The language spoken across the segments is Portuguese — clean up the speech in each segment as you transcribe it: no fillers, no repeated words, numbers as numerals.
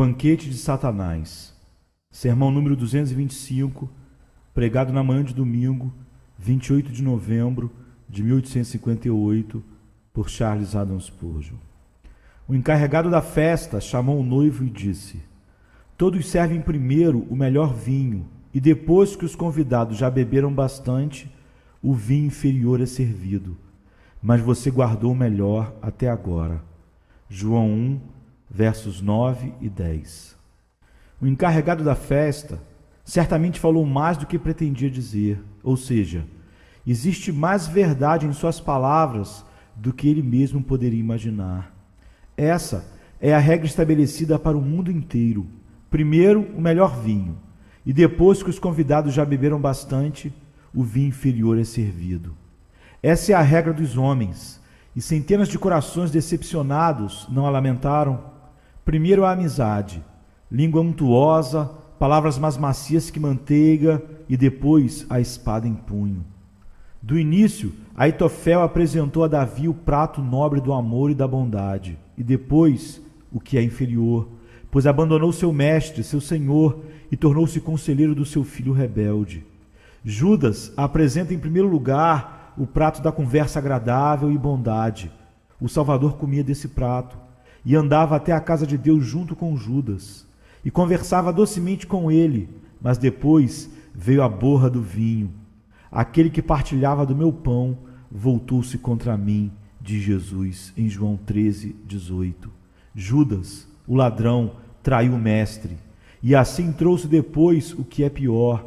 banquete de Satanás. Sermão número 225, pregado na manhã de domingo, 28 de novembro de 1858, por Charles Haddon Spurgeon. O encarregado da festa chamou o noivo e disse: todos servem primeiro o melhor vinho, e depois que os convidados já beberam bastante, o vinho inferior é servido. Mas você guardou o melhor até agora. João 1, versos 9 e 10. O encarregado da festa certamente falou mais do que pretendia dizer, ou seja, existe mais verdade em suas palavras do que ele mesmo poderia imaginar. Essa é a regra estabelecida para o mundo inteiro. Primeiro, o melhor vinho, e depois que os convidados já beberam bastante, o vinho inferior é servido. Essa é a regra dos homens, e centenas de corações decepcionados não a lamentaram. Primeiro a amizade, língua untuosa, palavras mais macias que manteiga, e depois a espada em punho. Do início, Aitofel apresentou a Davi o prato nobre do amor e da bondade, e depois o que é inferior, pois abandonou seu mestre, seu senhor, e tornou-se conselheiro do seu filho rebelde. Judas apresenta em primeiro lugar o prato da conversa agradável e bondade. O Salvador comia desse prato, e andava até a casa de Deus junto com Judas, e conversava docemente com ele, mas depois veio a borra do vinho. Aquele que partilhava do meu pão voltou-se contra mim, diz Jesus em João 13, 18. Judas, o ladrão, traiu o mestre, e assim trouxe depois o que é pior.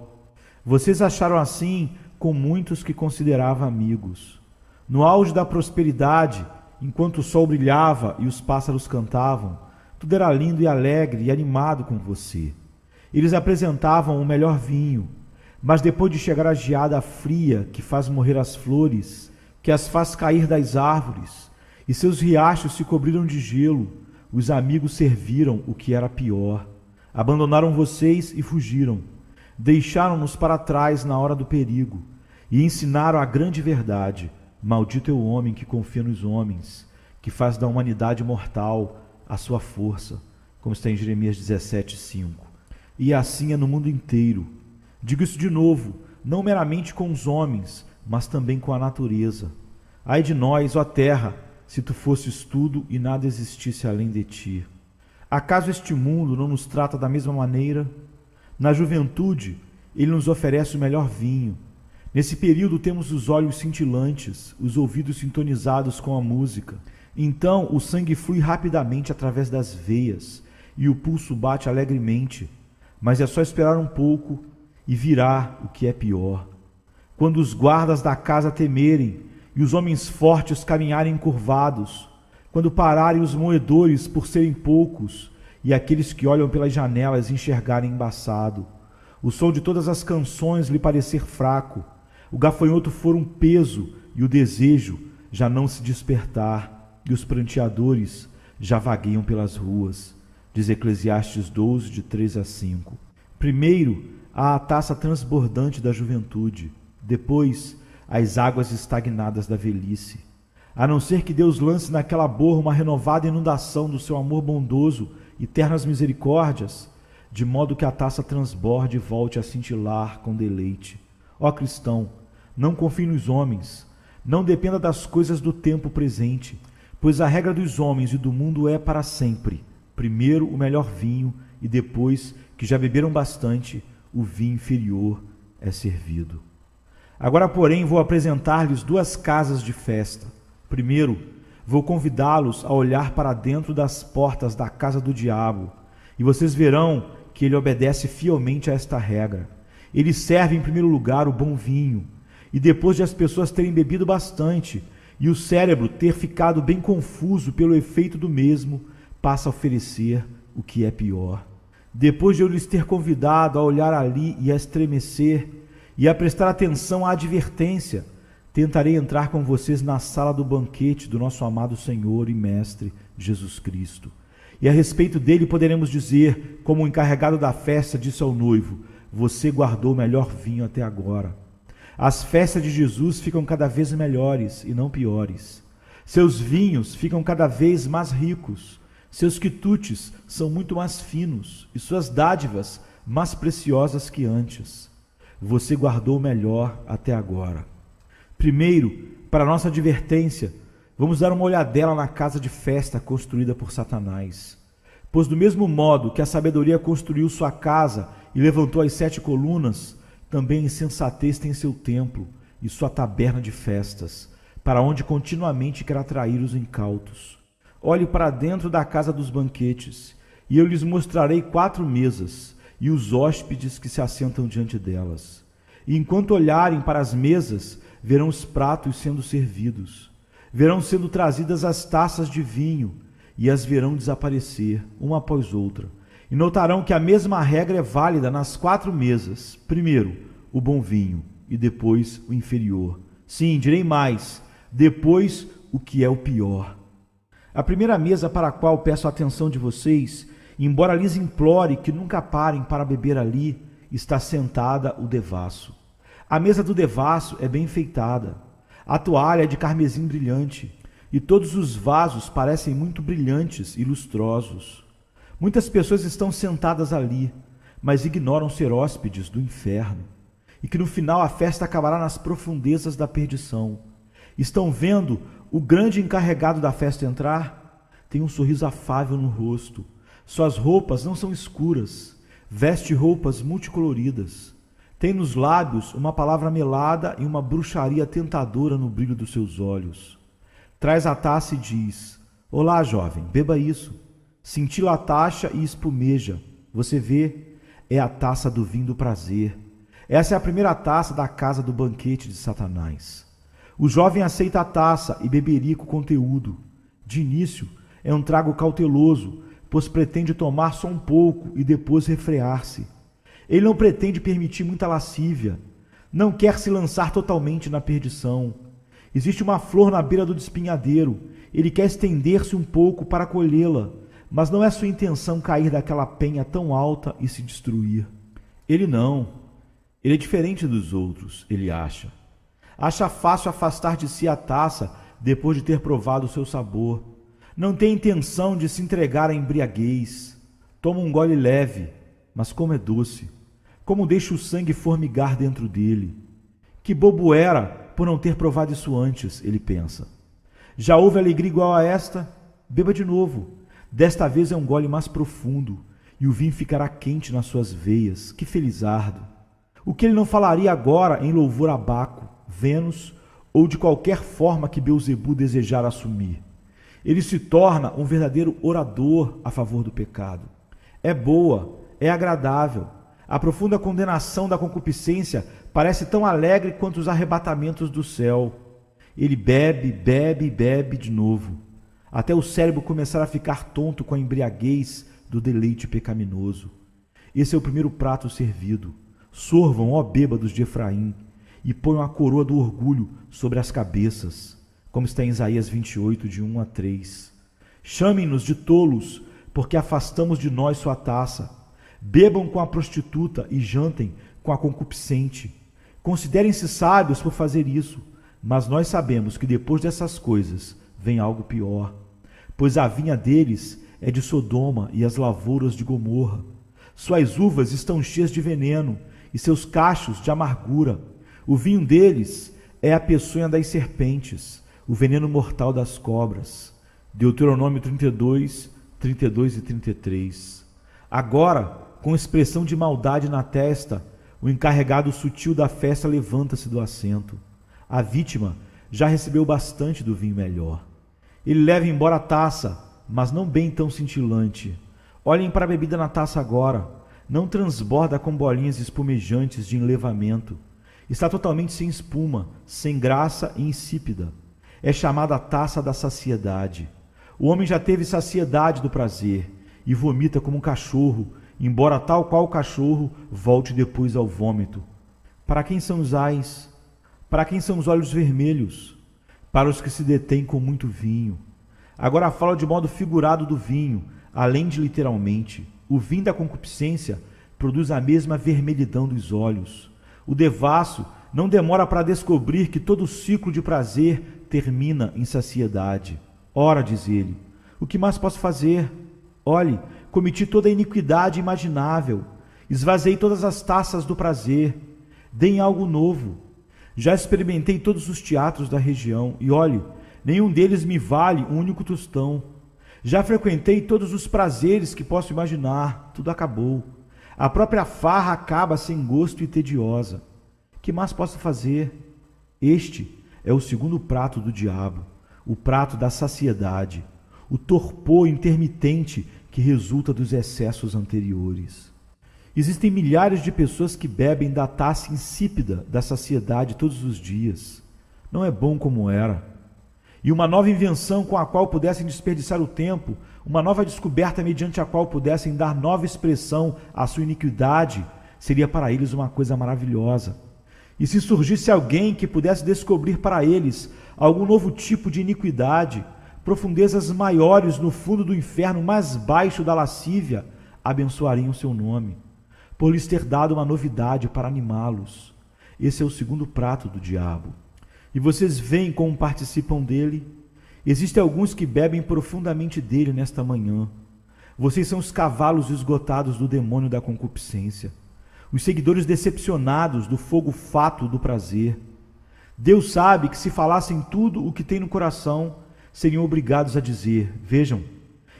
Vocês acharam assim com muitos que considerava amigos. No auge da prosperidade, enquanto o sol brilhava e os pássaros cantavam, tudo era lindo e alegre e animado com você. Eles apresentavam o melhor vinho, mas depois de chegar a geada fria que faz morrer as flores, que as faz cair das árvores, e seus riachos se cobriram de gelo, os amigos serviram o que era pior. Abandonaram vocês e fugiram. Deixaram-nos para trás na hora do perigo, e ensinaram a grande verdade. Maldito é o homem que confia nos homens, que faz da humanidade mortal a sua força, como está em Jeremias 17, 5. E assim é no mundo inteiro. Digo isso de novo, não meramente com os homens, mas também com a natureza. Ai de nós, ó terra, se tu fosses tudo e nada existisse além de ti. Acaso este mundo não nos trata da mesma maneira? Na juventude, ele nos oferece o melhor vinho. Nesse período temos os olhos cintilantes, os ouvidos sintonizados com a música. Então o sangue flui rapidamente através das veias e o pulso bate alegremente. Mas é só esperar um pouco e virá o que é pior. Quando os guardas da casa temerem e os homens fortes caminharem encurvados, quando pararem os moedores por serem poucos e aqueles que olham pelas janelas enxergarem embaçado, o som de todas as canções lhe parecer fraco, o gafanhoto for um peso e o desejo já não se despertar, e os pranteadores já vagueiam pelas ruas, diz Eclesiastes 12, de 3 a 5. Primeiro, há a taça transbordante da juventude, depois, as águas estagnadas da velhice. A não ser que Deus lance naquela borra uma renovada inundação do seu amor bondoso e ternas misericórdias, de modo que a taça transborde e volte a cintilar com deleite. Ó cristão, não confie nos homens, não dependa das coisas do tempo presente, pois a regra dos homens e do mundo é para sempre: primeiro o melhor vinho, e depois, que já beberam bastante, o vinho inferior é servido. Agora, porém, vou apresentar-lhes duas casas de festa. Primeiro, vou convidá-los a olhar para dentro das portas da casa do diabo, e vocês verão que ele obedece fielmente a esta regra. Ele serve em primeiro lugar o bom vinho, e depois de as pessoas terem bebido bastante e o cérebro ter ficado bem confuso pelo efeito do mesmo, passa a oferecer o que é pior. Depois de eu lhes ter convidado a olhar ali e a estremecer e a prestar atenção à advertência, tentarei entrar com vocês na sala do banquete do nosso amado Senhor e Mestre Jesus Cristo. E a respeito dele poderemos dizer, como o encarregado da festa disse ao noivo: você guardou o melhor vinho até agora. As festas de Jesus ficam cada vez melhores e não piores. Seus vinhos ficam cada vez mais ricos, Seus quitutes são muito mais finos e suas dádivas mais preciosas que antes. Você guardou o melhor até agora. Primeiro, para nossa advertência, vamos dar uma olhadela na casa de festa construída por Satanás. Pois do mesmo modo que a sabedoria construiu sua casa e levantou as 7 colunas, também a insensatez tem seu templo e sua taberna de festas, para onde continuamente quer atrair os incautos. Olhe para dentro da casa dos banquetes, e eu lhes mostrarei 4 mesas, e os hóspedes que se assentam diante delas. E enquanto olharem para as mesas, verão os pratos sendo servidos, verão sendo trazidas as taças de vinho, e as verão desaparecer, uma após outra. E notarão que a mesma regra é válida nas 4 mesas. Primeiro, o bom vinho, e depois o inferior. Sim, direi mais, depois o que é o pior. A primeira mesa para a qual peço a atenção de vocês, embora lhes implore que nunca parem para beber ali, está sentada o devasso. A mesa do devasso é bem enfeitada. A toalha é de carmesim brilhante, e todos os vasos parecem muito brilhantes e lustrosos. Muitas pessoas estão sentadas ali, mas ignoram ser hóspedes do inferno, e que no final a festa acabará nas profundezas da perdição. Estão vendo o grande encarregado da festa entrar? Tem um sorriso afável no rosto. Suas roupas não são escuras, veste roupas multicoloridas. Tem nos lábios uma palavra melada e uma bruxaria tentadora no brilho dos seus olhos. Traz a taça e diz: olá, jovem, beba isso. Cintila a taça e espumeja. Você vê, é a taça do vinho do prazer. Essa é a primeira taça da casa do banquete de Satanás. O jovem aceita a taça e beberica o conteúdo. De início, é um trago cauteloso, pois pretende tomar só um pouco e depois refrear-se. Ele não pretende permitir muita lascívia, não quer se lançar totalmente na perdição. Existe uma flor na beira do espinhadeiro, ele quer estender-se um pouco para colhê-la, mas não é sua intenção cair daquela penha tão alta e se destruir. Ele não. Ele é diferente dos outros, ele acha. Acha fácil afastar de si a taça depois de ter provado o seu sabor. Não tem intenção de se entregar à embriaguez. Toma um gole leve, mas como é doce. Como deixa o sangue formigar dentro dele. Que bobo era por não ter provado isso antes, ele pensa. Já houve alegria igual a esta? Beba de novo. Desta vez é um gole mais profundo, e o vinho ficará quente nas suas veias. Que felizardo! O que ele não falaria agora em louvor a Baco, Vênus, ou de qualquer forma que Beelzebu desejar assumir? Ele se torna um verdadeiro orador a favor do pecado. É boa, é agradável. A profunda condenação da concupiscência parece tão alegre quanto os arrebatamentos do céu. Ele bebe, bebe e bebe de novo, até o cérebro começar a ficar tonto com a embriaguez do deleite pecaminoso. Esse é o primeiro prato servido. Sorvam, ó bêbados de Efraim, e ponham a coroa do orgulho sobre as cabeças, como está em Isaías 28, de 1 a 3. Chamem-nos de tolos, porque afastamos de nós sua taça. Bebam com a prostituta e jantem com a concupiscente. Considerem-se sábios por fazer isso, mas nós sabemos que depois dessas coisas vem algo pior. Pois a vinha deles é de Sodoma e as lavouras de Gomorra. Suas uvas estão cheias de veneno e seus cachos de amargura. O vinho deles é a peçonha das serpentes, o veneno mortal das cobras. Deuteronômio 32, 32 e 33. Agora, com expressão de maldade na testa, o encarregado sutil da festa levanta-se do assento. A vítima já recebeu bastante do vinho melhor. Ele leva embora a taça, mas não bem tão cintilante. Olhem para a bebida na taça agora. Não transborda com bolinhas espumejantes de enlevamento. Está totalmente sem espuma, sem graça e insípida. É chamada a taça da saciedade. O homem já teve saciedade do prazer e vomita como um cachorro, embora tal qual o cachorro volte depois ao vômito. Para quem são os ais? Para quem são os olhos vermelhos? Para os que se detêm com muito vinho. Agora falo de modo figurado do vinho, além de literalmente. O vinho da concupiscência produz a mesma vermelhidão dos olhos. O devasso não demora para descobrir que todo ciclo de prazer termina em saciedade. Ora, diz ele, O que mais posso fazer? Olhe, cometi toda a iniquidade imaginável, esvaziei todas as taças do prazer, deem algo novo. Já experimentei todos os teatros da região, e olhe, nenhum deles me vale um único tostão. Já frequentei todos os prazeres que posso imaginar, tudo acabou. A própria farra acaba sem gosto e tediosa. Que mais posso fazer? Este é o segundo prato do diabo, o prato da saciedade, o torpor intermitente que resulta dos excessos anteriores. Existem milhares de pessoas que bebem da taça insípida da saciedade todos os dias. Não é bom como era. E uma nova invenção com a qual pudessem desperdiçar o tempo, uma nova descoberta mediante a qual pudessem dar nova expressão à sua iniquidade, seria para eles uma coisa maravilhosa. E se surgisse alguém que pudesse descobrir para eles algum novo tipo de iniquidade, profundezas maiores no fundo do inferno mais baixo da lascívia, abençoariam seu nome, por lhes ter dado uma novidade para animá-los. Esse é o segundo prato do diabo. E vocês veem como participam dele? Existem alguns que bebem profundamente dele nesta manhã. Vocês são os cavalos esgotados do demônio da concupiscência, os seguidores decepcionados do fogo fato do prazer. Deus sabe que se falassem tudo o que tem no coração, seriam obrigados a dizer: vejam,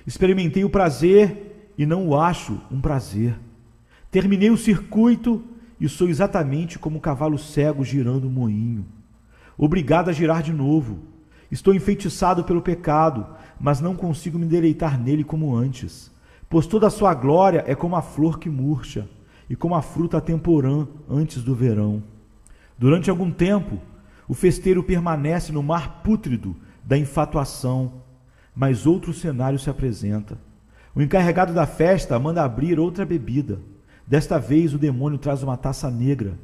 experimentei o prazer e não o acho um prazer. Terminei o circuito e sou exatamente como um cavalo cego girando um moinho, obrigado a girar de novo. Estou enfeitiçado pelo pecado, mas não consigo me deleitar nele como antes, pois toda a sua glória é como a flor que murcha e como a fruta temporã antes do verão. Durante algum tempo, o festeiro permanece no mar pútrido da infatuação, mas outro cenário se apresenta. O encarregado da festa manda abrir outra bebida. Desta vez o demônio traz uma taça negra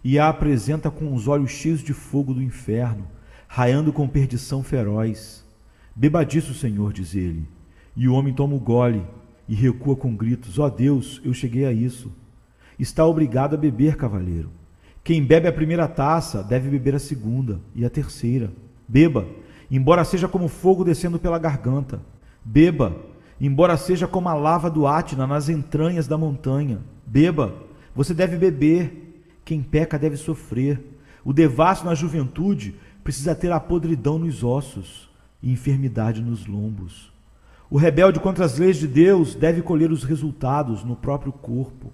e a apresenta com os olhos cheios de fogo do inferno, raiando com perdição feroz. Beba disso, Senhor, diz ele. E o homem toma o gole e recua com gritos: ó Deus, eu cheguei a isso. Está obrigado a beber, cavalheiro. Quem bebe a primeira taça deve beber a segunda e a terceira. Beba, embora seja como fogo descendo pela garganta. Beba, embora seja como a lava do Átna nas entranhas da montanha. Beba, você deve beber. Quem peca deve sofrer. O devasso na juventude precisa ter a podridão nos ossos e enfermidade nos lombos. O rebelde contra as leis de Deus deve colher os resultados no próprio corpo.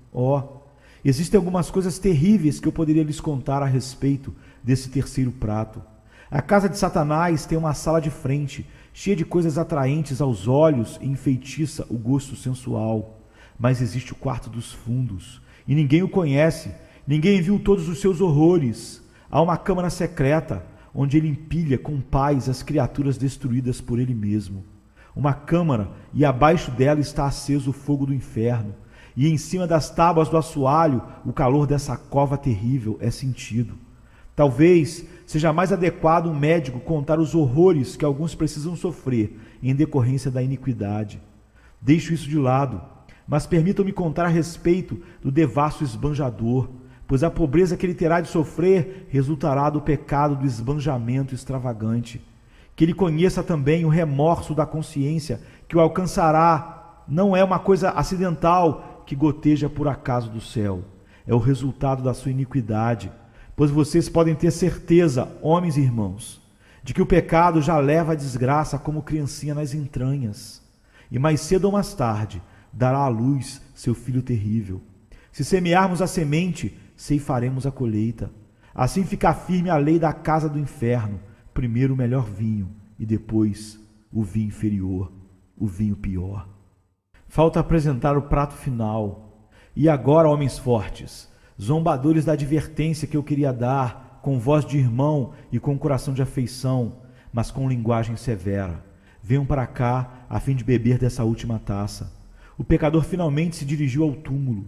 Existem algumas coisas terríveis que eu poderia lhes contar a respeito desse terceiro prato. A casa de Satanás tem uma sala de frente, cheia de coisas atraentes aos olhos e enfeitiça o gosto sensual. Mas existe o quarto dos fundos, e ninguém o conhece, ninguém viu todos os seus horrores. Há uma câmara secreta, onde ele empilha com paz as criaturas destruídas por ele mesmo. Uma câmara, e abaixo dela está aceso o fogo do inferno, e em cima das tábuas do assoalho o calor dessa cova terrível é sentido. Talvez seja mais adequado um médico contar os horrores que alguns precisam sofrer em decorrência da iniquidade. Deixo isso de lado, mas permitam-me contar a respeito do devasso esbanjador, pois a pobreza que ele terá de sofrer resultará do pecado do esbanjamento extravagante. Que ele conheça também o remorso da consciência que o alcançará. Não é uma coisa acidental que goteja por acaso do céu. É o resultado da sua iniquidade. Pois vocês podem ter certeza, homens e irmãos, de que o pecado já leva a desgraça como criancinha nas entranhas, e mais cedo ou mais tarde dará à luz seu filho terrível. Se semearmos a semente, ceifaremos a colheita. Assim fica firme a lei da casa do inferno: primeiro o melhor vinho e depois o vinho inferior, o vinho pior. Falta apresentar o prato final. E agora, homens fortes, zombadores da advertência que eu queria dar, com voz de irmão e com coração de afeição, mas com linguagem severa, venham para cá a fim de beber dessa última taça. O pecador finalmente se dirigiu ao túmulo.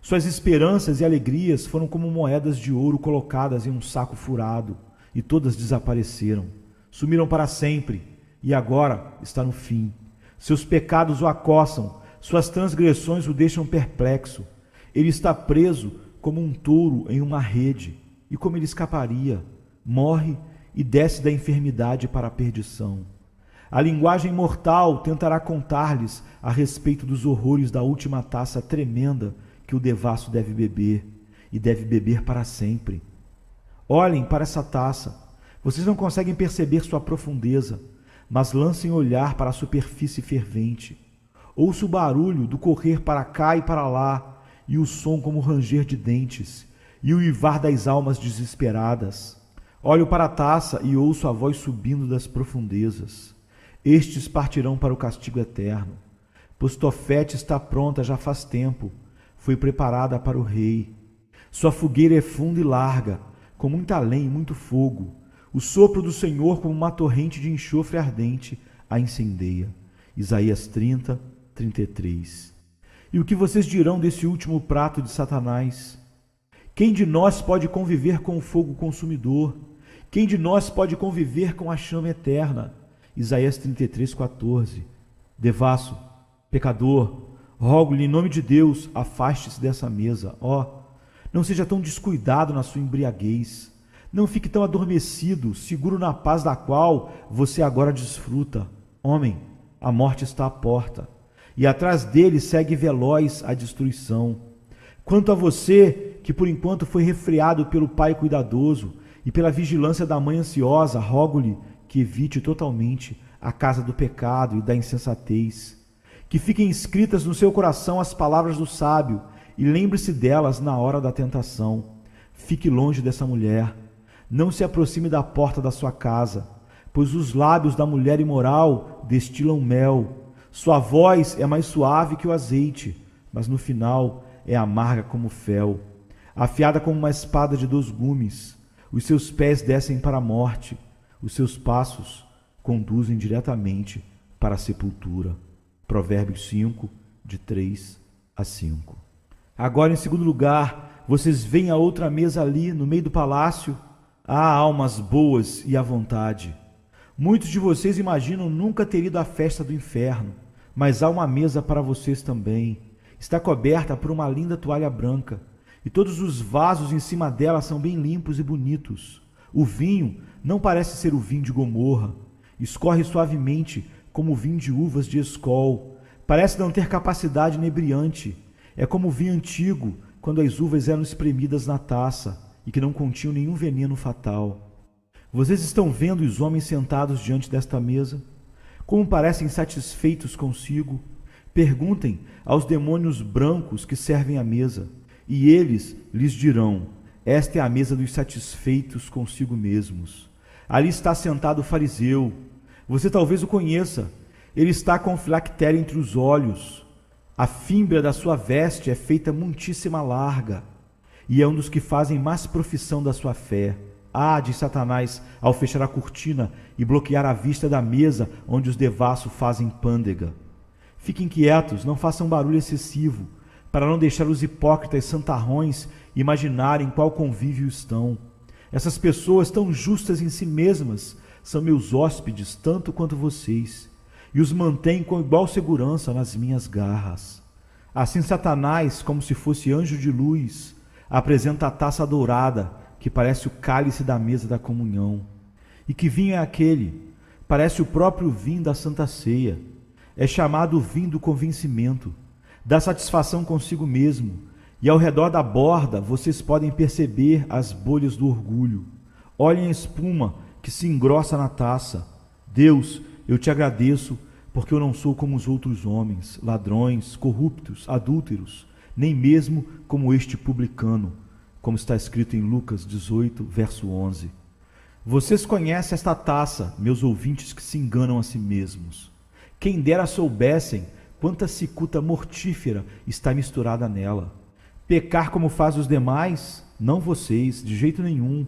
Suas esperanças e alegrias foram como moedas de ouro colocadas em um saco furado, e todas desapareceram, sumiram para sempre, e agora está no fim. Seus pecados o acossam, suas transgressões o deixam perplexo. Ele está preso como um touro em uma rede, e como ele escaparia? Morre e desce da enfermidade para a perdição. A linguagem mortal tentará contar-lhes a respeito dos horrores da última taça tremenda que o devasso deve beber, e deve beber para sempre. Olhem para essa taça. Vocês não conseguem perceber sua profundeza, mas lancem olhar para a superfície fervente. Ouço o barulho do correr para cá e para lá, e o som como o ranger de dentes, e o uivar das almas desesperadas. Olho para a taça e ouço a voz subindo das profundezas. Estes partirão para o castigo eterno, pois Tofete está pronta já faz tempo, foi preparada para o rei. Sua fogueira é funda e larga, com muita lenha e muito fogo. O sopro do Senhor, como uma torrente de enxofre ardente, a incendeia. Isaías 30, 33. E o que vocês dirão desse último prato de Satanás? Quem de nós pode conviver com o fogo consumidor? Quem de nós pode conviver com a chama eterna? Isaías 33, 14. Devasso, pecador, rogo-lhe em nome de Deus, afaste-se dessa mesa. Não seja tão descuidado na sua embriaguez. Não fique tão adormecido, seguro na paz da qual você agora desfruta. Homem, a morte está à porta, e atrás dele segue veloz a destruição. Quanto a você, que por enquanto foi refreado pelo pai cuidadoso e pela vigilância da mãe ansiosa, rogo-lhe que evite totalmente a casa do pecado e da insensatez. Que fiquem escritas no seu coração as palavras do sábio, e lembre-se delas na hora da tentação. Fique longe dessa mulher. Não se aproxime da porta da sua casa, pois os lábios da mulher imoral destilam mel. Sua voz é mais suave que o azeite, mas no final é amarga como fel. Afiada como uma espada de 2 gumes, os seus pés descem para a morte, os seus passos conduzem diretamente para a sepultura. Provérbios 5, de 3 a 5. Agora, em segundo lugar, vocês veem a outra mesa ali, no meio do palácio. Há almas boas e à vontade. Muitos de vocês imaginam nunca ter ido à festa do inferno, mas há uma mesa para vocês também. Está coberta por uma linda toalha branca, e todos os vasos em cima dela são bem limpos e bonitos. O vinho não parece ser o vinho de Gomorra. Escorre suavemente como o vinho de uvas de Escol. Parece não ter capacidade inebriante. É como o vinho antigo, quando as uvas eram espremidas na taça e que não continham nenhum veneno fatal. Vocês estão vendo os homens sentados diante desta mesa? Como parecem satisfeitos consigo? Perguntem aos demônios brancos que servem a mesa, e eles lhes dirão: esta é a mesa dos satisfeitos consigo mesmos. Ali está sentado o fariseu. Você talvez o conheça. Ele está com filactéria entre os olhos. A fímbria da sua veste é feita muitíssima larga, e é um dos que fazem mais profissão da sua fé. Diz Satanás, ao fechar a cortina e bloquear a vista da mesa onde os devassos fazem pândega. Fiquem quietos, não façam barulho excessivo, para não deixar os hipócritas santarrões imaginarem qual convívio estão. Essas pessoas tão justas em si mesmas são meus hóspedes tanto quanto vocês, e os mantêm com igual segurança nas minhas garras. Assim Satanás, como se fosse anjo de luz, apresenta a taça dourada, que parece o cálice da mesa da comunhão. E que vinho é aquele? Parece o próprio vinho da Santa Ceia. É chamado o vinho do convencimento, da satisfação consigo mesmo, e ao redor da borda vocês podem perceber as bolhas do orgulho. Olhem a espuma que se engrossa na taça. Deus, eu te agradeço, porque eu não sou como os outros homens, ladrões, corruptos, adúlteros, nem mesmo como este publicano, como está escrito em Lucas 18, verso 11. Vocês conhecem esta taça, meus ouvintes que se enganam a si mesmos. Quem dera soubessem quanta cicuta mortífera está misturada nela. Pecar como faz os demais? Não vocês, de jeito nenhum.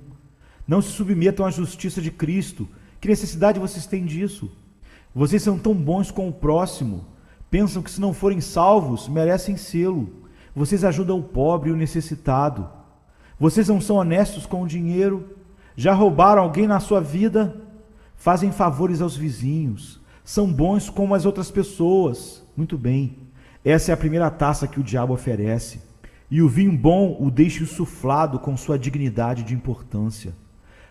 Não se submetam à justiça de Cristo. Que necessidade vocês têm disso? Vocês são tão bons com o próximo. Pensam que se não forem salvos, merecem sê-lo. Vocês ajudam o pobre e o necessitado. Vocês não são honestos com o dinheiro? Já roubaram alguém na sua vida? Fazem favores aos vizinhos. São bons como as outras pessoas. Muito bem. Essa é a primeira taça que o diabo oferece. E o vinho bom o deixa insuflado com sua dignidade de importância.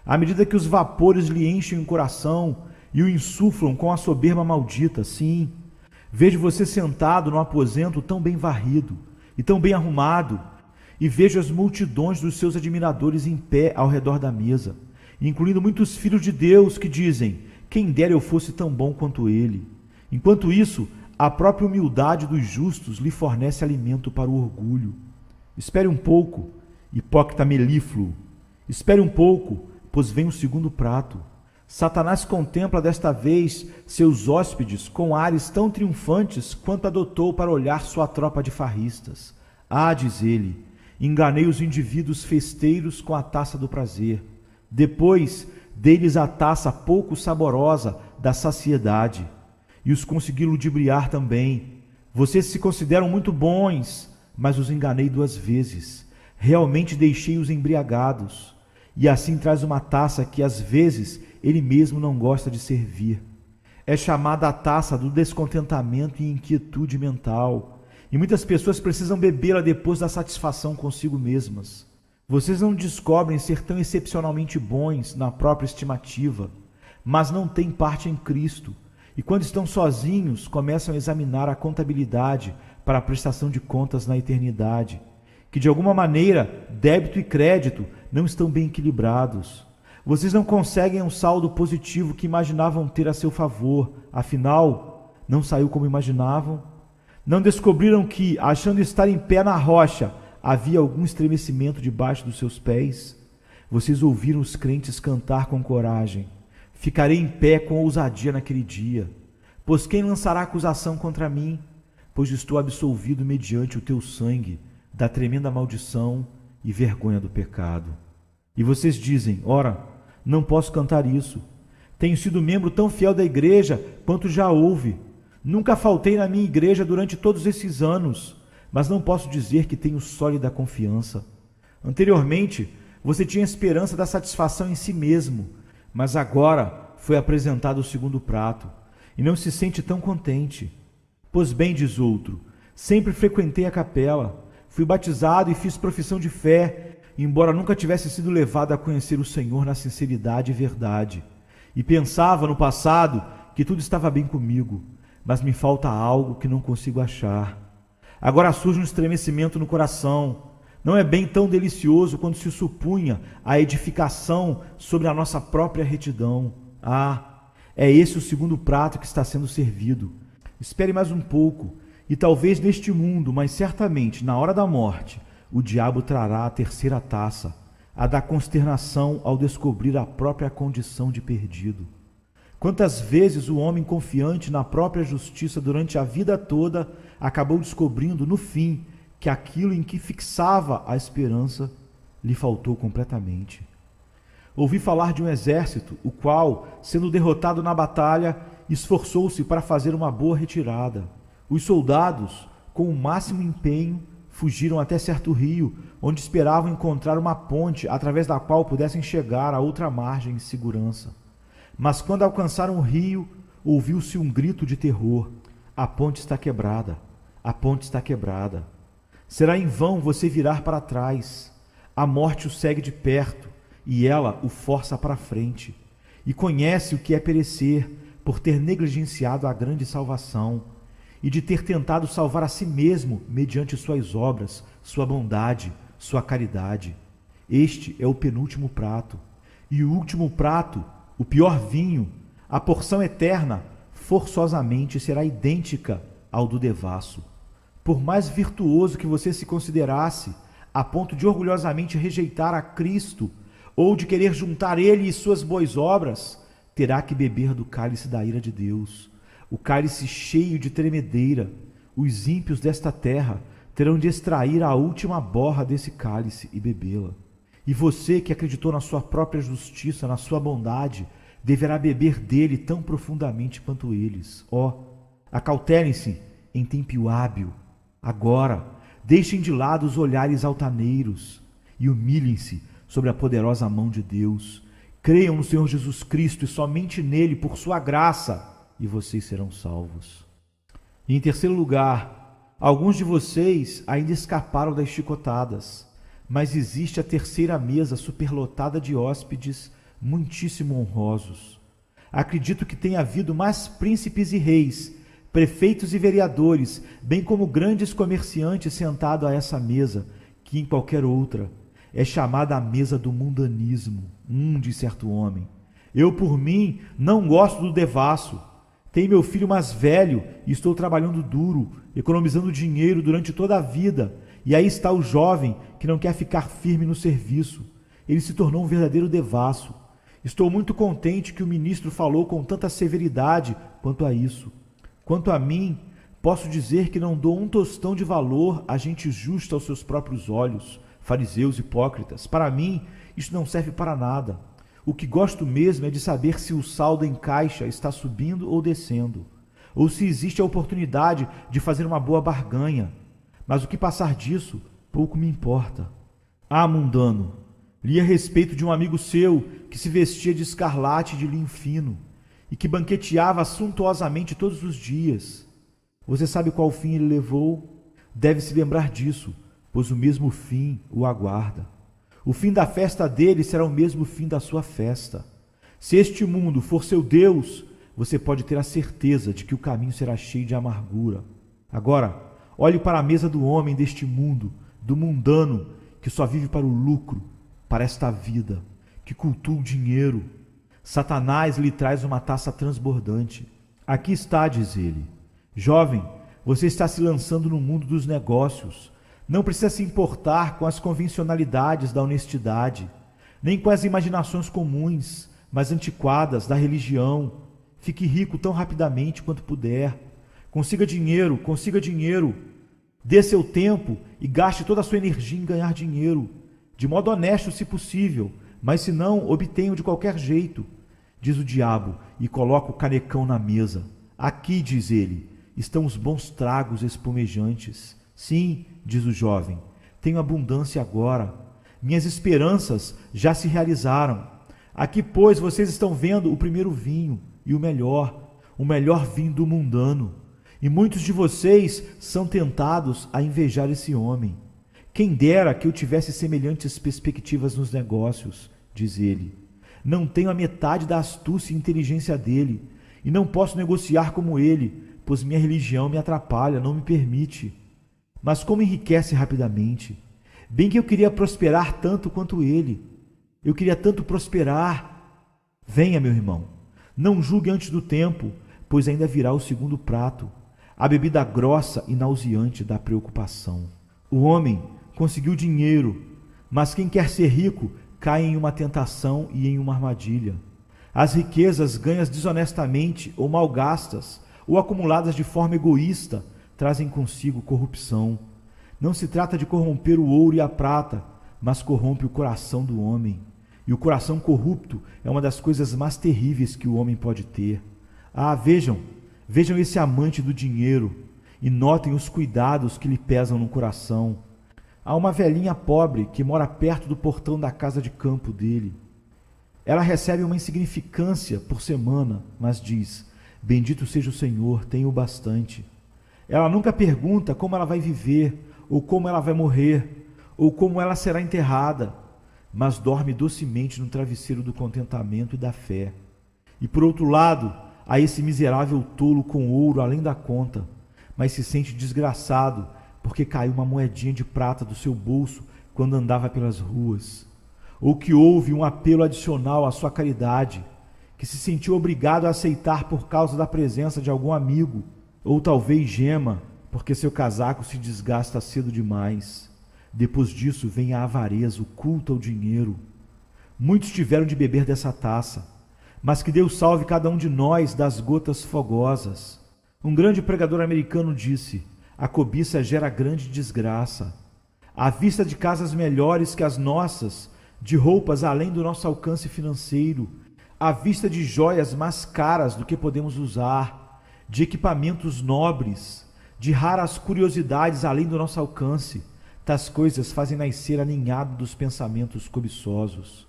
À medida que os vapores lhe enchem o coração, e o insuflam com a soberba maldita. Sim, vejo você sentado no aposento tão bem varrido e tão bem arrumado, e vejo as multidões dos seus admiradores em pé ao redor da mesa, incluindo muitos filhos de Deus que dizem: quem dera eu fosse tão bom quanto ele. Enquanto isso, a própria humildade dos justos lhe fornece alimento para o orgulho. Espere um pouco, hipócrita melífluo. Espere um pouco, pois vem o segundo prato. Satanás contempla desta vez seus hóspedes com ares tão triunfantes quanto adotou para olhar sua tropa de farristas. Ah, diz ele, enganei os indivíduos festeiros com a taça do prazer. Depois dei-lhes a taça pouco saborosa da saciedade, e os consegui ludibriar também. Vocês se consideram muito bons, mas os enganei 2 vezes. Realmente deixei-os embriagados. E assim traz uma taça que às vezes ele mesmo não gosta de servir. É chamada a taça do descontentamento e inquietude mental. E muitas pessoas precisam bebê-la depois da satisfação consigo mesmas. Vocês não descobrem ser tão excepcionalmente bons na própria estimativa, mas não têm parte em Cristo. E quando estão sozinhos, começam a examinar a contabilidade para a prestação de contas na eternidade, que de alguma maneira, débito e crédito não estão bem equilibrados. Vocês não conseguem um saldo positivo que imaginavam ter a seu favor. Afinal, não saiu como imaginavam? Não descobriram que, achando estar em pé na rocha, havia algum estremecimento debaixo dos seus pés? Vocês ouviram os crentes cantar com coragem: ficarei em pé com ousadia naquele dia. Pois quem lançará acusação contra mim? Pois estou absolvido mediante o teu sangue da tremenda maldição e vergonha do pecado. E vocês dizem: ora, não posso cantar isso. Tenho sido membro tão fiel da igreja quanto já houve. Nunca faltei na minha igreja durante todos esses anos, mas não posso dizer que tenho sólida confiança. Anteriormente, você tinha esperança da satisfação em si mesmo, mas agora foi apresentado o segundo prato, e não se sente tão contente. Pois bem, diz outro, sempre frequentei a capela, fui batizado e fiz profissão de fé, embora nunca tivesse sido levado a conhecer o Senhor na sinceridade e verdade. E pensava no passado que tudo estava bem comigo, mas me falta algo que não consigo achar. Agora surge um estremecimento no coração. Não é bem tão delicioso quanto se supunha a edificação sobre a nossa própria retidão. Ah, é esse o segundo prato que está sendo servido. Espere mais um pouco, e talvez neste mundo, mas certamente na hora da morte, o diabo trará a terceira taça, a da consternação ao descobrir a própria condição de perdido. Quantas vezes o homem confiante na própria justiça durante a vida toda acabou descobrindo, no fim, que aquilo em que fixava a esperança lhe faltou completamente. Ouvi falar de um exército, o qual, sendo derrotado na batalha, esforçou-se para fazer uma boa retirada. Os soldados, com o máximo empenho, fugiram até certo rio, onde esperavam encontrar uma ponte através da qual pudessem chegar a outra margem em segurança. Mas quando alcançaram o rio, ouviu-se um grito de terror: a ponte está quebrada, a ponte está quebrada. Será em vão você virar para trás. A morte o segue de perto, e ela o força para frente. E conhece o que é perecer, por ter negligenciado a grande salvação, e de ter tentado salvar a si mesmo mediante suas obras, sua bondade, sua caridade. Este é o penúltimo prato. E o último prato, o pior vinho, a porção eterna, forçosamente será idêntica ao do devasso. Por mais virtuoso que você se considerasse, a ponto de orgulhosamente rejeitar a Cristo, ou de querer juntar ele e suas boas obras, terá que beber do cálice da ira de Deus, o cálice cheio de tremedeira. Os ímpios desta terra terão de extrair a última borra desse cálice e bebê-la. E você, que acreditou na sua própria justiça, na sua bondade, deverá beber dele tão profundamente quanto eles. Acautelem-se em tempo hábil. Agora, deixem de lado os olhares altaneiros e humilhem-se sobre a poderosa mão de Deus. Creiam no Senhor Jesus Cristo e somente nele, por sua graça, e vocês serão salvos. E em terceiro lugar, alguns de vocês ainda escaparam das chicotadas, mas existe a terceira mesa superlotada de hóspedes muitíssimo honrosos. Acredito que tenha havido mais príncipes e reis, prefeitos e vereadores, bem como grandes comerciantes sentados a essa mesa, que em qualquer outra. É chamada a mesa do mundanismo. Diz certo homem. Eu, por mim, não gosto do devasso. Tenho meu filho mais velho e estou trabalhando duro, economizando dinheiro durante toda a vida. E aí está o jovem que não quer ficar firme no serviço. Ele se tornou um verdadeiro devasso. Estou muito contente que o ministro falou com tanta severidade quanto a isso. Quanto a mim, posso dizer que não dou um tostão de valor a gente justa aos seus próprios olhos, fariseus hipócritas. Para mim, isso não serve para nada. O que gosto mesmo é de saber se o saldo em caixa está subindo ou descendo, ou se existe a oportunidade de fazer uma boa barganha. Mas o que passar disso, pouco me importa. Ah, mundano, li a respeito de um amigo seu que se vestia de escarlate e de linho fino e que banqueteava suntuosamente todos os dias. Você sabe qual fim ele levou? Deve se lembrar disso, pois o mesmo fim o aguarda. O fim da festa dele será o mesmo fim da sua festa. Se este mundo for seu Deus, você pode ter a certeza de que o caminho será cheio de amargura. Agora, olhe para a mesa do homem deste mundo, do mundano, que só vive para o lucro, para esta vida, que cultua o dinheiro. Satanás lhe traz uma taça transbordante. Aqui está, diz ele. Jovem, você está se lançando no mundo dos negócios. Não precisa se importar com as convencionalidades da honestidade, nem com as imaginações comuns, mas antiquadas da religião. Fique rico tão rapidamente quanto puder. Consiga dinheiro. Dê seu tempo e gaste toda a sua energia em ganhar dinheiro, de modo honesto se possível, mas se não, obtenha-o de qualquer jeito, diz o diabo e coloca o canecão na mesa. Aqui, diz ele, estão os bons tragos espumejantes. Sim, diz o jovem, tenho abundância agora. Minhas esperanças já se realizaram. Aqui, pois, vocês estão vendo o primeiro vinho e o melhor vinho do mundano. E muitos de vocês são tentados a invejar esse homem. Quem dera que eu tivesse semelhantes perspectivas nos negócios, diz ele. Não tenho a metade da astúcia e inteligência dele, e não posso negociar como ele, pois minha religião me atrapalha, não me permite. Mas como enriquece rapidamente. Bem que eu queria prosperar tanto quanto ele. Eu queria tanto prosperar. Venha, meu irmão, não julgue antes do tempo, pois ainda virá o segundo prato, a bebida grossa e nauseante da preocupação. O homem conseguiu dinheiro, mas quem quer ser rico cai em uma tentação e em uma armadilha. As riquezas ganhas desonestamente ou mal gastas, ou acumuladas de forma egoísta, trazem consigo corrupção. Não se trata de corromper o ouro e a prata, mas corrompe o coração do homem. E o coração corrupto é uma das coisas mais terríveis que o homem pode ter. Ah, vejam esse amante do dinheiro e notem os cuidados que lhe pesam no coração. Há uma velhinha pobre que mora perto do portão da casa de campo dele. Ela recebe uma insignificância por semana, mas diz: bendito seja o Senhor, tenho bastante. Ela nunca pergunta como ela vai viver, ou como ela vai morrer, ou como ela será enterrada, mas dorme docemente no travesseiro do contentamento e da fé. E por outro lado, há esse miserável tolo com ouro além da conta, mas se sente desgraçado porque caiu uma moedinha de prata do seu bolso quando andava pelas ruas, ou que houve um apelo adicional à sua caridade, que se sentiu obrigado a aceitar por causa da presença de algum amigo, ou talvez gema porque seu casaco se desgasta cedo demais. Depois disso vem a avareza, o culto ao dinheiro. Muitos tiveram de beber dessa taça, mas que Deus salve cada um de nós das gotas fogosas. Um grande pregador americano disse: a cobiça gera grande desgraça. À vista de casas melhores que as nossas, de roupas além do nosso alcance financeiro, à vista de joias mais caras do que podemos usar, de equipamentos nobres, de raras curiosidades além do nosso alcance, tais coisas fazem nascer a ninhada dos pensamentos cobiçosos.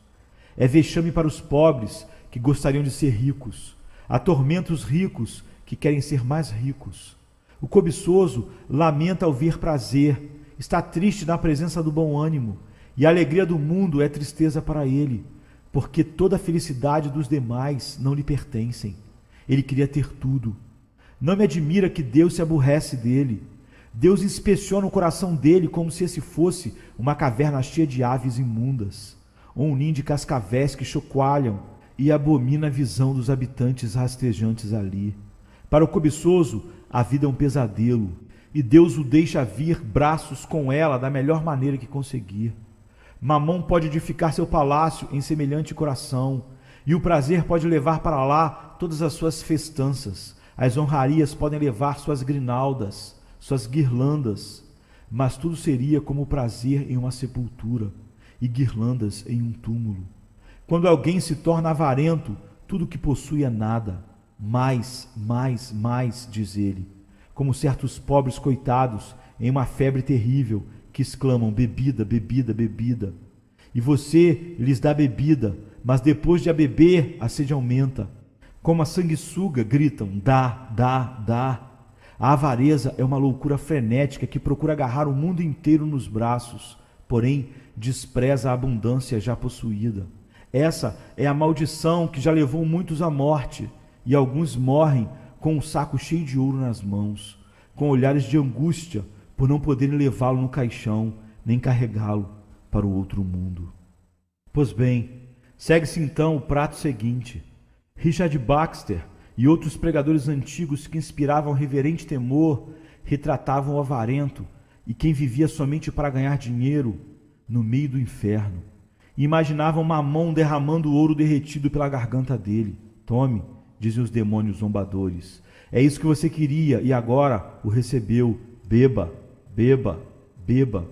É vexame para os pobres que gostariam de ser ricos, atormenta os ricos que querem ser mais ricos. O cobiçoso lamenta ao ver prazer, está triste na presença do bom ânimo, e a alegria do mundo é tristeza para ele. porque toda a felicidade dos demais não lhe pertencem. Ele queria ter tudo. Não me admira que Deus se aborrece dele. Deus inspeciona o coração dele como se esse fosse uma caverna cheia de aves imundas, ou um ninho de cascavéis que chocoalham, e abomina a visão dos habitantes rastejantes ali. Para o cobiçoso, a vida é um pesadelo, e Deus o deixa vir braços com ela da melhor maneira que conseguir. Mamão pode edificar seu palácio em semelhante coração, e o prazer pode levar para lá todas as suas festanças. As honrarias podem levar suas grinaldas, suas guirlandas, mas tudo seria como o prazer em uma sepultura e guirlandas em um túmulo. Quando alguém se torna avarento, tudo que possui é nada. Mais, diz ele, como certos pobres coitados em uma febre terrível que exclamam bebida, bebida, bebida. E você lhes dá bebida, mas depois de a beber, a sede aumenta. Como a sanguessuga, gritam, dá, dá, dá. A avareza é uma loucura frenética que procura agarrar o mundo inteiro nos braços, porém despreza a abundância já possuída. Essa é a maldição que já levou muitos à morte, e alguns morrem com um saco cheio de ouro nas mãos, com olhares de angústia por não poderem levá-lo no caixão, nem carregá-lo para o outro mundo. Pois bem, segue-se então o prato seguinte. Richard Baxter e outros pregadores antigos que inspiravam reverente temor retratavam o avarento e quem vivia somente para ganhar dinheiro no meio do inferno. E imaginavam Mamão derramando ouro derretido pela garganta dele. Tome, dizem os demônios zombadores. É isso que você queria e agora o recebeu. Beba, beba, beba.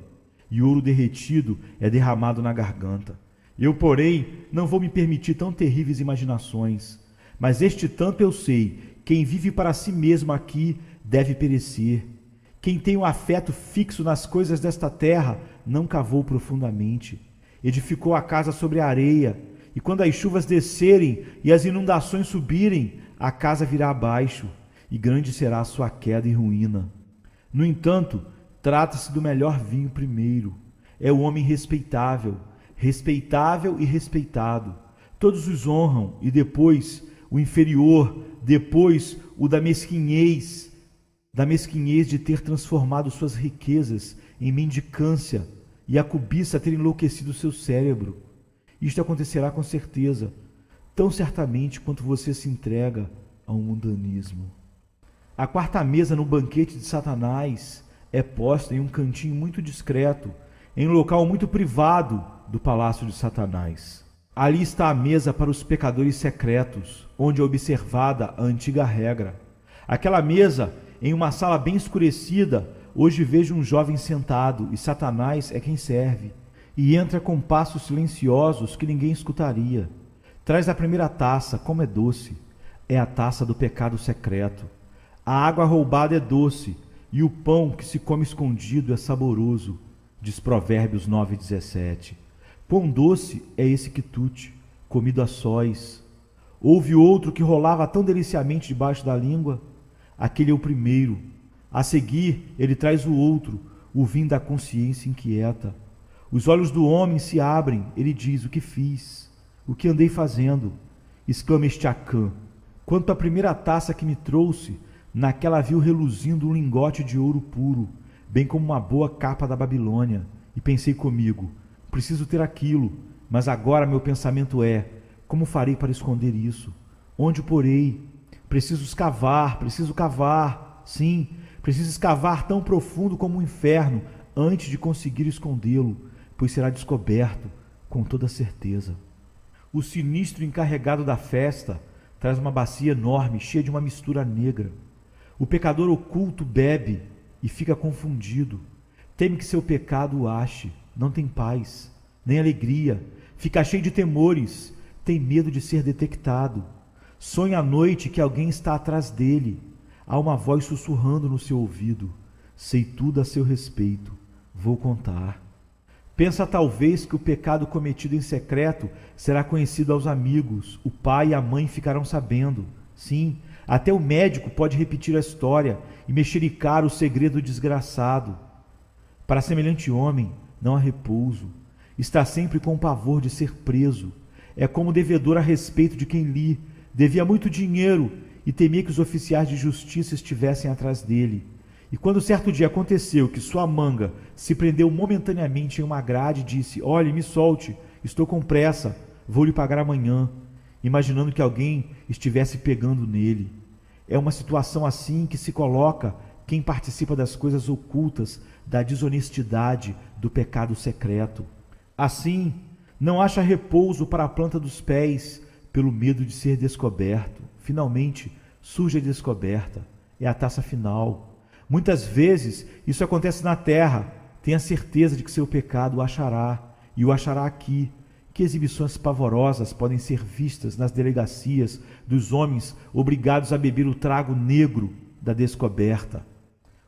E ouro derretido é derramado na garganta. Eu, porém, não vou me permitir tão terríveis imaginações. Mas este tanto eu sei, quem vive para si mesmo aqui deve perecer. Quem tem o afeto fixo nas coisas desta terra não cavou profundamente. Edificou a casa sobre a areia, e quando as chuvas descerem e as inundações subirem, a casa virá abaixo, e grande será a sua queda e ruína. No entanto, trata-se do melhor vinho primeiro. É o homem respeitável, respeitável e respeitado. Todos os honram, e depois o inferior, depois o da mesquinhez de ter transformado suas riquezas em mendicância e a cobiça ter enlouquecido seu cérebro. Isto acontecerá com certeza, tão certamente quanto você se entrega ao mundanismo. A quarta mesa no banquete de Satanás é posta em um cantinho muito discreto, em um local muito privado do palácio de Satanás. Ali está a mesa para os pecadores secretos, onde é observada a antiga regra. Aquela mesa, em uma sala bem escurecida, hoje vejo um jovem sentado, e Satanás é quem serve, e entra com passos silenciosos que ninguém escutaria. Traz a primeira taça, como é doce. É a taça do pecado secreto. A água roubada é doce, e o pão que se come escondido é saboroso, diz Provérbios 9:17. Pão doce é esse quitute, comido a sós. Houve outro que rolava tão deliciamente debaixo da língua. Aquele é o primeiro. A seguir, ele traz o outro, o vinho da consciência inquieta. Os olhos do homem se abrem, ele diz, o que fiz? O que andei fazendo? Exclama este Acã. Quanto à primeira taça que me trouxe, naquela viu reluzindo um lingote de ouro puro, bem como uma boa capa da Babilônia. E pensei comigo, preciso ter aquilo, mas agora meu pensamento é, como farei para esconder isso? Onde o porei? Preciso cavar, sim, preciso escavar tão profundo como o inferno antes de conseguir escondê-lo, pois será descoberto com toda certeza. O sinistro encarregado da festa traz uma bacia enorme, cheia de uma mistura negra. O pecador oculto bebe e fica confundido. Teme que seu pecado o ache, não tem paz, nem alegria, fica cheio de temores, tem medo de ser detectado. Sonha à noite que alguém está atrás dele. Há uma voz sussurrando no seu ouvido. Sei tudo a seu respeito. Vou contar. Pensa talvez que o pecado cometido em secreto será conhecido aos amigos. O pai e a mãe ficarão sabendo. Sim, até o médico pode repetir a história e mexericar o segredo desgraçado. Para semelhante homem não há repouso. Está sempre com o pavor de ser preso. é como devedor a respeito de quem lhe devia muito dinheiro e temia que os oficiais de justiça estivessem atrás dele. E quando certo dia aconteceu que sua manga se prendeu momentaneamente em uma grade, disse: olhe, me solte, estou com pressa, vou lhe pagar amanhã, imaginando que alguém estivesse pegando nele. É uma situação assim que se coloca quem participa das coisas ocultas, da desonestidade, do pecado secreto. Assim, não acha repouso para a planta dos pés, pelo medo de ser descoberto. Finalmente, surge a descoberta. É a taça final. Muitas vezes, isso acontece na terra. Tenha certeza de que seu pecado o achará, e o achará aqui. Que exibições pavorosas podem ser vistas nas delegacias dos homens obrigados a beber o trago negro da descoberta.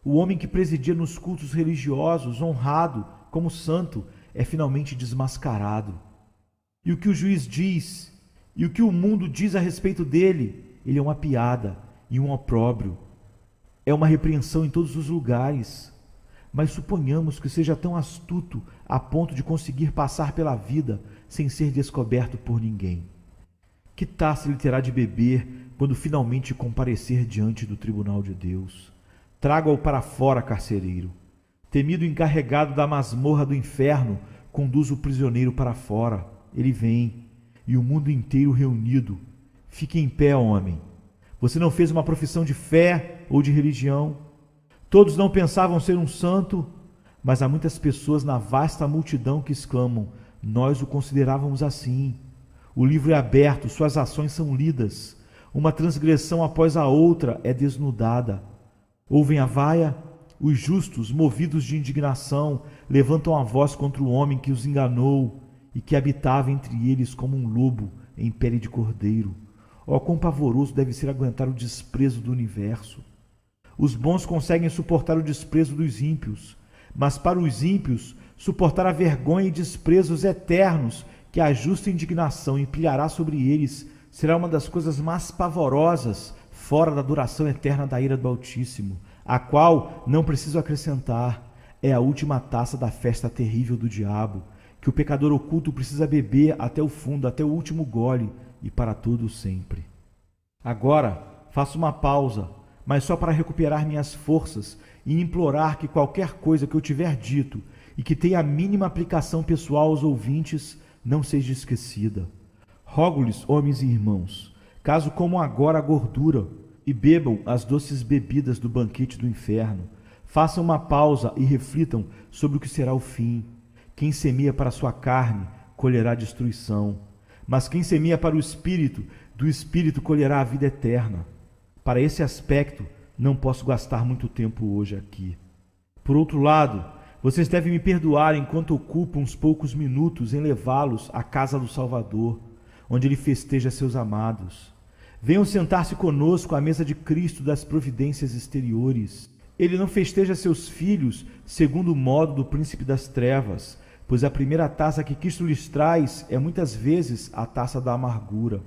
O homem que presidia nos cultos religiosos, honrado como santo, é finalmente desmascarado. E o que o juiz diz, e o que o mundo diz a respeito dele, ele é uma piada e um opróbrio. É uma repreensão em todos os lugares. Mas suponhamos que seja tão astuto a ponto de conseguir passar pela vida sem ser descoberto por ninguém. Que taça ele terá de beber quando finalmente comparecer diante do tribunal de Deus? Traga-o para fora, carcereiro. Temido encarregado da masmorra do inferno, conduz o prisioneiro para fora. Ele vem, e o mundo inteiro reunido. Fique em pé, homem. Você não fez uma profissão de fé ou de religião. Todos não pensavam ser um santo, mas há muitas pessoas na vasta multidão que exclamam: nós o considerávamos assim. O livro é aberto, suas ações são lidas. Uma transgressão após a outra é desnudada. Ouvem a vaia? Os justos, movidos de indignação, levantam a voz contra o homem que os enganou e que habitava entre eles como um lobo em pele de cordeiro. Oh, quão pavoroso deve ser aguentar o desprezo do universo! Os bons conseguem suportar o desprezo dos ímpios, mas para os ímpios, suportar a vergonha e desprezos eternos que a justa indignação empilhará sobre eles será uma das coisas mais pavorosas, fora da duração eterna da ira do Altíssimo, a qual, não preciso acrescentar, é a última taça da festa terrível do diabo, que o pecador oculto precisa beber até o fundo, até o último gole e para todo sempre. Agora, faço uma pausa, mas só para recuperar minhas forças e implorar que qualquer coisa que eu tiver dito e que tenha a mínima aplicação pessoal aos ouvintes não seja esquecida. Rogo-lhes, homens e irmãos, caso comam agora a gordura e bebam as doces bebidas do banquete do inferno, façam uma pausa e reflitam sobre o que será o fim. Quem semeia para a sua carne, colherá destruição, mas quem semeia para o Espírito, do Espírito colherá a vida eterna. Para esse aspecto, não posso gastar muito tempo hoje aqui. Por outro lado, vocês devem me perdoar enquanto ocupo uns poucos minutos em levá-los à casa do Salvador, onde ele festeja seus amados. Venham sentar-se conosco à mesa de Cristo das providências exteriores. Ele não festeja seus filhos segundo o modo do príncipe das trevas, pois a primeira taça que Cristo lhes traz é muitas vezes a taça da amargura.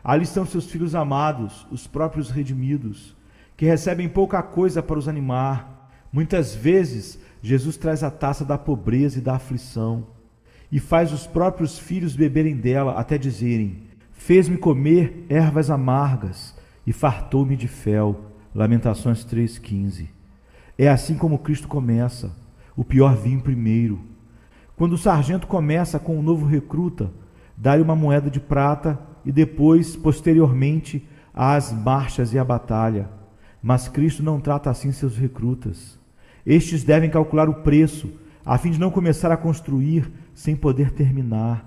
Ali estão seus filhos amados, os próprios redimidos, que recebem pouca coisa para os animar. Muitas vezes, Jesus traz a taça da pobreza e da aflição, e faz os próprios filhos beberem dela, até dizerem: fez-me comer ervas amargas e fartou-me de fel. Lamentações 3,15. É assim como Cristo começa, o pior vinho primeiro. Quando o sargento começa com um novo recruta, dá-lhe uma moeda de prata e depois, posteriormente, às marchas e à batalha. Mas Cristo não trata assim seus recrutas. Estes devem calcular o preço, a fim de não começar a construir sem poder terminar.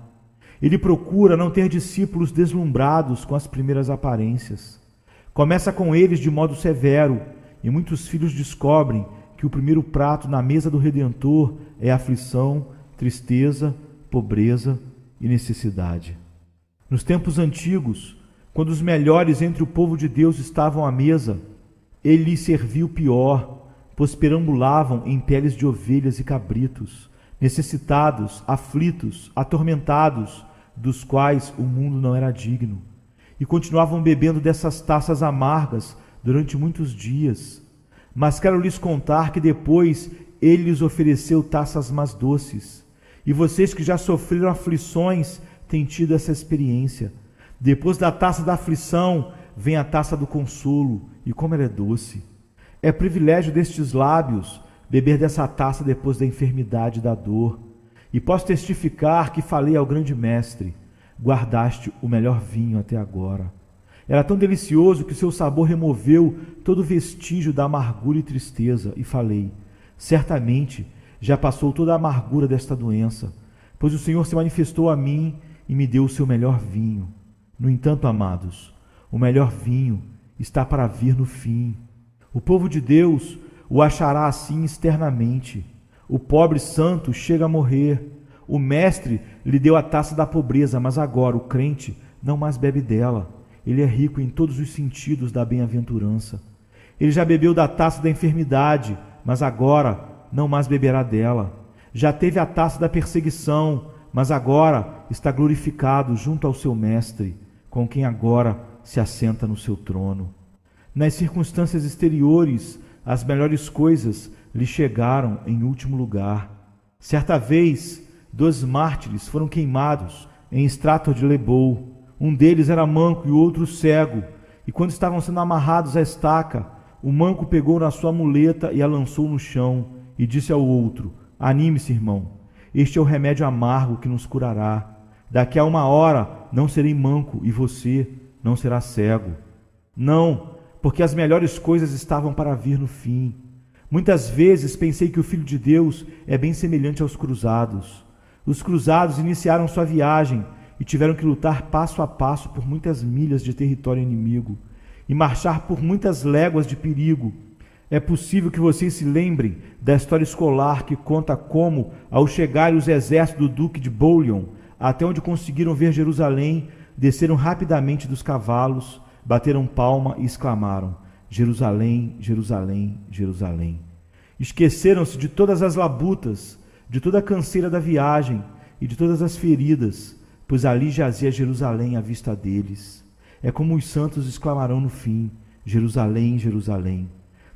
Ele procura não ter discípulos deslumbrados com as primeiras aparências. Começa com eles de modo severo, e muitos filhos descobrem que o primeiro prato na mesa do Redentor é aflição, tristeza, pobreza e necessidade. Nos tempos antigos, quando os melhores entre o povo de Deus estavam à mesa, ele lhes serviu pior, pois perambulavam em peles de ovelhas e cabritos, necessitados, aflitos, atormentados, dos quais o mundo não era digno, e continuavam bebendo dessas taças amargas durante muitos dias. Mas quero lhes contar que depois ele lhes ofereceu taças mais doces, e vocês que já sofreram aflições tem tido essa experiência. Depois da taça da aflição, vem a taça do consolo, e como ela é doce. É privilégio destes lábios beber dessa taça depois da enfermidade e da dor. E posso testificar que falei ao grande mestre: guardaste o melhor vinho até agora. Era tão delicioso que seu sabor removeu todo vestígio da amargura e tristeza. E falei: certamente já passou toda a amargura desta doença, pois o Senhor se manifestou a mim e me deu o seu melhor vinho. No entanto, amados, o melhor vinho está para vir no fim. O povo de Deus o achará assim externamente. O pobre santo chega a morrer. O mestre lhe deu a taça da pobreza, mas agora o crente não mais bebe dela. Ele é rico em todos os sentidos da bem-aventurança. Ele já bebeu da taça da enfermidade, mas agora não mais beberá dela. Já teve a taça da perseguição, mas agora está glorificado junto ao seu mestre, com quem agora se assenta no seu trono. Nas circunstâncias exteriores, as melhores coisas lhe chegaram em último lugar. Certa vez, 2 mártires foram queimados em Stratford de Lebow. Um deles era manco e o outro cego, e quando estavam sendo amarrados à estaca, o manco pegou na sua muleta e a lançou no chão, e disse ao outro: anime-se, irmão, este é o remédio amargo que nos curará. Daqui a 1 hora não serei manco e você não será cego. Não, porque as melhores coisas estavam para vir no fim. Muitas vezes pensei que o Filho de Deus é bem semelhante aos cruzados. Os cruzados iniciaram sua viagem e tiveram que lutar passo a passo por muitas milhas de território inimigo e marchar por muitas léguas de perigo. É possível que vocês se lembrem da história escolar que conta como, ao chegarem os exércitos do Duque de Bouillon, até onde conseguiram ver Jerusalém, desceram rapidamente dos cavalos, bateram palma e exclamaram: Jerusalém, Jerusalém, Jerusalém. Esqueceram-se de todas as labutas, de toda a canseira da viagem e de todas as feridas, pois ali jazia Jerusalém à vista deles. É como os santos exclamarão no fim: Jerusalém, Jerusalém.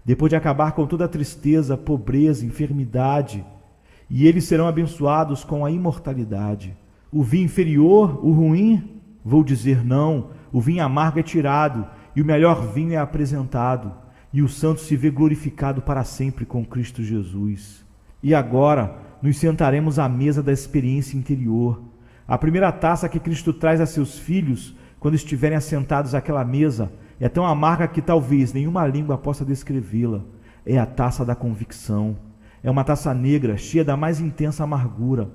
Depois de acabar com toda a tristeza, pobreza, enfermidade, e eles serão abençoados com a imortalidade. O vinho inferior, o ruim? Vou dizer não, o vinho amargo é tirado, e o melhor vinho é apresentado, e o santo se vê glorificado para sempre com Cristo Jesus. E agora nos sentaremos à mesa da experiência interior. A primeira taça que Cristo traz a seus filhos, quando estiverem assentados àquela mesa, é tão amarga que talvez nenhuma língua possa descrevê-la. É a taça da convicção. É uma taça negra, cheia da mais intensa amargura.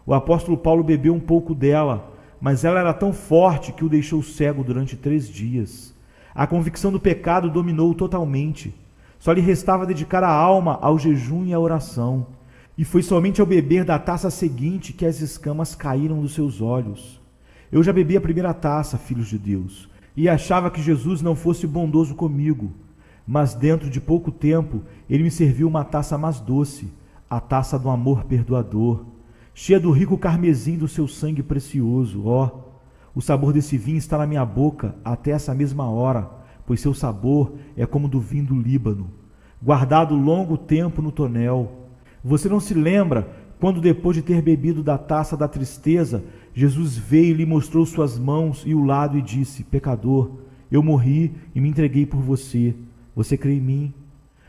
O apóstolo Paulo bebeu um pouco dela, mas ela era tão forte que o deixou cego durante 3 dias. A convicção do pecado dominou-o totalmente. Só lhe restava dedicar a alma ao jejum e à oração. E foi somente ao beber da taça seguinte que as escamas caíram dos seus olhos. Eu já bebi a primeira taça, filhos de Deus, e achava que Jesus não fosse bondoso comigo. Mas dentro de pouco tempo, ele me serviu uma taça mais doce, a taça do amor perdoador, cheia do rico carmesim do seu sangue precioso. O sabor desse vinho está na minha boca até essa mesma hora, pois seu sabor é como do vinho do Líbano, guardado longo tempo no tonel. Você não se lembra quando, depois de ter bebido da taça da tristeza, Jesus veio e lhe mostrou suas mãos e o lado e disse: pecador, eu morri e me entreguei por você. Você crê em mim?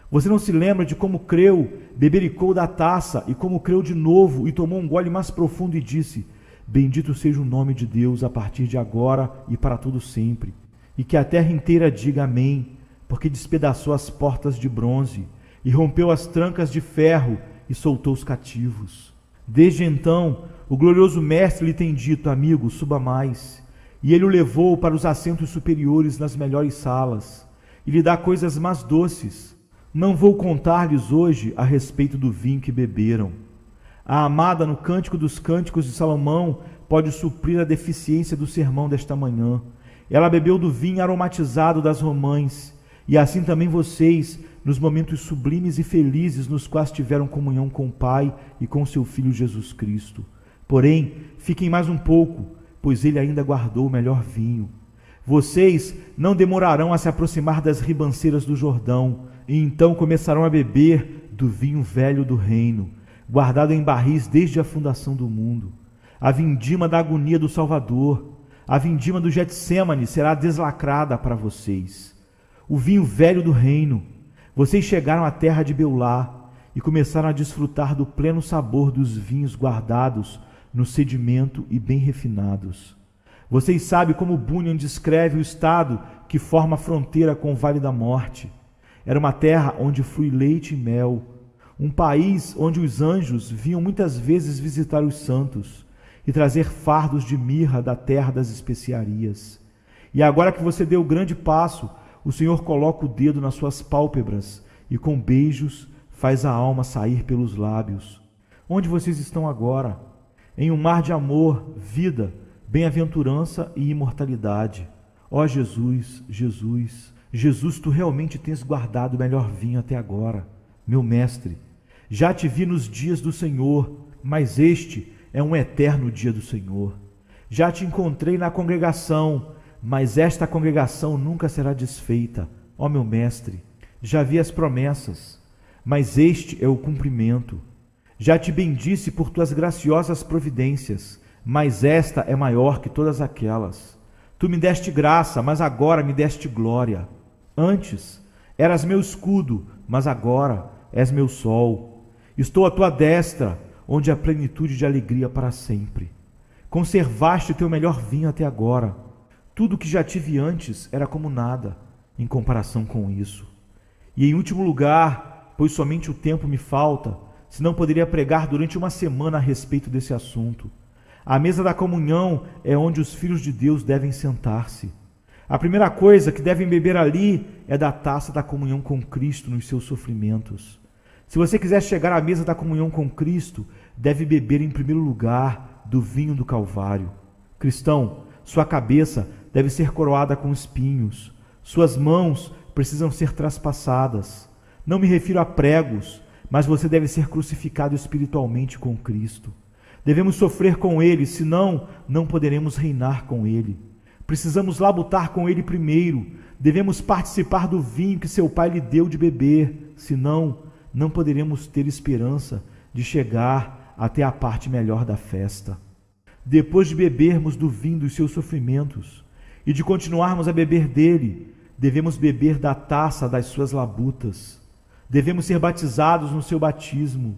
Você não se lembra de como creu, bebericou da taça e como creu de novo e tomou um gole mais profundo e disse: bendito seja o nome de Deus a partir de agora e para todo sempre. E que a terra inteira diga amém, porque despedaçou as portas de bronze e rompeu as trancas de ferro e soltou os cativos. Desde então, o glorioso mestre lhe tem dito: amigo, suba mais. E ele o levou para os assentos superiores nas melhores salas e lhe dá coisas mais doces. Não vou contar-lhes hoje a respeito do vinho que beberam. A amada, no Cântico dos Cânticos de Salomão, pode suprir a deficiência do sermão desta manhã. Ela bebeu do vinho aromatizado das romãs, e assim também vocês, nos momentos sublimes e felizes nos quais tiveram comunhão com o Pai e com seu Filho Jesus Cristo. Porém, fiquem mais um pouco, pois ele ainda guardou o melhor vinho. Vocês não demorarão a se aproximar das ribanceiras do Jordão, e então começarão a beber do vinho velho do reino, guardado em barris desde a fundação do mundo. A vindima da agonia do Salvador, a vindima do Getsêmani será deslacrada para vocês. O vinho velho do reino. Vocês chegaram à terra de Beulá e começaram a desfrutar do pleno sabor dos vinhos guardados no sedimento e bem refinados. Vocês sabem como Bunyan descreve o estado que forma a fronteira com o Vale da Morte. Era uma terra onde flui leite e mel, um país onde os anjos vinham muitas vezes visitar os santos e trazer fardos de mirra da terra das especiarias. E agora que você deu o grande passo, o Senhor coloca o dedo nas suas pálpebras e com beijos faz a alma sair pelos lábios. Onde vocês estão agora? Em um mar de amor, vida, bem-aventurança e imortalidade. Ó Jesus, Jesus, Jesus, tu realmente tens guardado o melhor vinho até agora. Meu mestre, já te vi nos dias do Senhor, mas este é um eterno dia do Senhor. Já te encontrei na congregação, mas esta congregação nunca será desfeita. Ó meu mestre, já vi as promessas, mas este é o cumprimento. Já te bendisse por tuas graciosas providências, mas esta é maior que todas aquelas. Tu me deste graça, mas agora me deste glória. Antes eras meu escudo, mas agora és meu sol. Estou à tua destra, onde há plenitude de alegria para sempre. Conservaste o teu melhor vinho até agora. Tudo que já tive antes era como nada, em comparação com isso. E em último lugar, pois somente o tempo me falta, senão poderia pregar durante uma semana a respeito desse assunto. A mesa da comunhão é onde os filhos de Deus devem sentar-se. A primeira coisa que devem beber ali é da taça da comunhão com Cristo nos seus sofrimentos. Se você quiser chegar à mesa da comunhão com Cristo, deve beber em primeiro lugar do vinho do Calvário. Cristão, sua cabeça deve ser coroada com espinhos. Suas mãos precisam ser traspassadas. Não me refiro a pregos, mas você deve ser crucificado espiritualmente com Cristo. Devemos sofrer com Ele, senão não poderemos reinar com Ele. Precisamos labutar com Ele primeiro. Devemos participar do vinho que seu Pai lhe deu de beber, senão não poderemos ter esperança de chegar até a parte melhor da festa. Depois de bebermos do vinho dos seus sofrimentos e de continuarmos a beber dele, devemos beber da taça das suas labutas. Devemos ser batizados no seu batismo.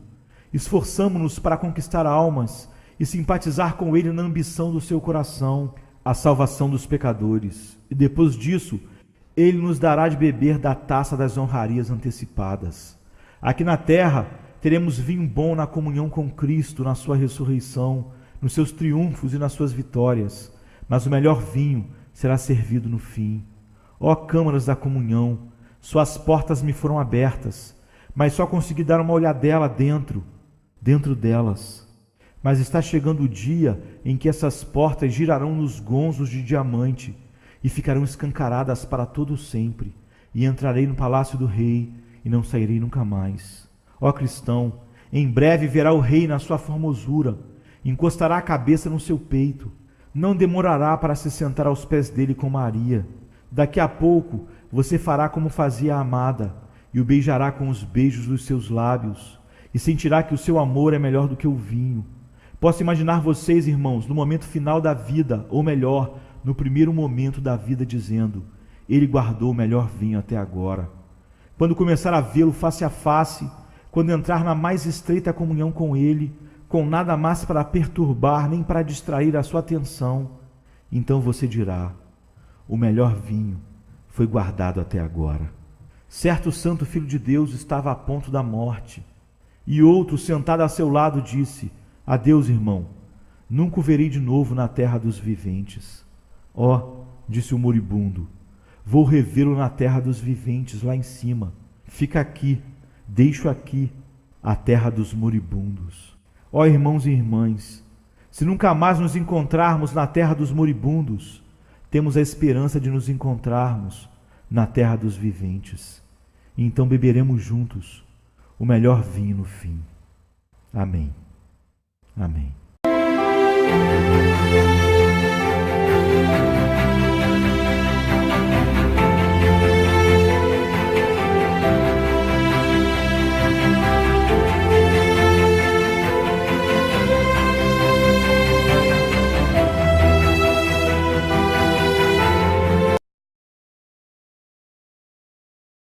Esforçamo-nos para conquistar almas e simpatizar com ele na ambição do seu coração, a salvação dos pecadores. E depois disso, ele nos dará de beber da taça das honrarias antecipadas. Aqui na terra, teremos vinho bom na comunhão com Cristo, na sua ressurreição, nos seus triunfos e nas suas vitórias, mas o melhor vinho será servido no fim. Ó câmaras da comunhão, suas portas me foram abertas, mas só consegui dar uma olhadela dentro delas. Mas está chegando o dia em que essas portas girarão nos gonzos de diamante e ficarão escancaradas para todo sempre, e entrarei no palácio do rei e não sairei nunca mais. Ó cristão, em breve verá o rei na sua formosura, encostará a cabeça no seu peito, não demorará para se sentar aos pés dele com Maria. Daqui a pouco você fará como fazia a amada, e o beijará com os beijos dos seus lábios, e sentirá que o seu amor é melhor do que o vinho. Posso imaginar vocês, irmãos, no momento final da vida, ou melhor, no primeiro momento da vida, dizendo: ele guardou o melhor vinho até agora. Quando começar a vê-lo face a face, quando entrar na mais estreita comunhão com ele, com nada mais para perturbar nem para distrair a sua atenção, então você dirá: o melhor vinho foi guardado até agora. Certo santo filho de Deus estava a ponto da morte, e outro, sentado a seu lado, disse: adeus, irmão, nunca o verei de novo na terra dos viventes. Ó, disse o moribundo, vou revê-lo na terra dos viventes, lá em cima. Fica aqui, deixo aqui a terra dos moribundos. Ó irmãos e irmãs, se nunca mais nos encontrarmos na terra dos moribundos, temos a esperança de nos encontrarmos na terra dos viventes. E então beberemos juntos o melhor vinho no fim. Amém. Amém.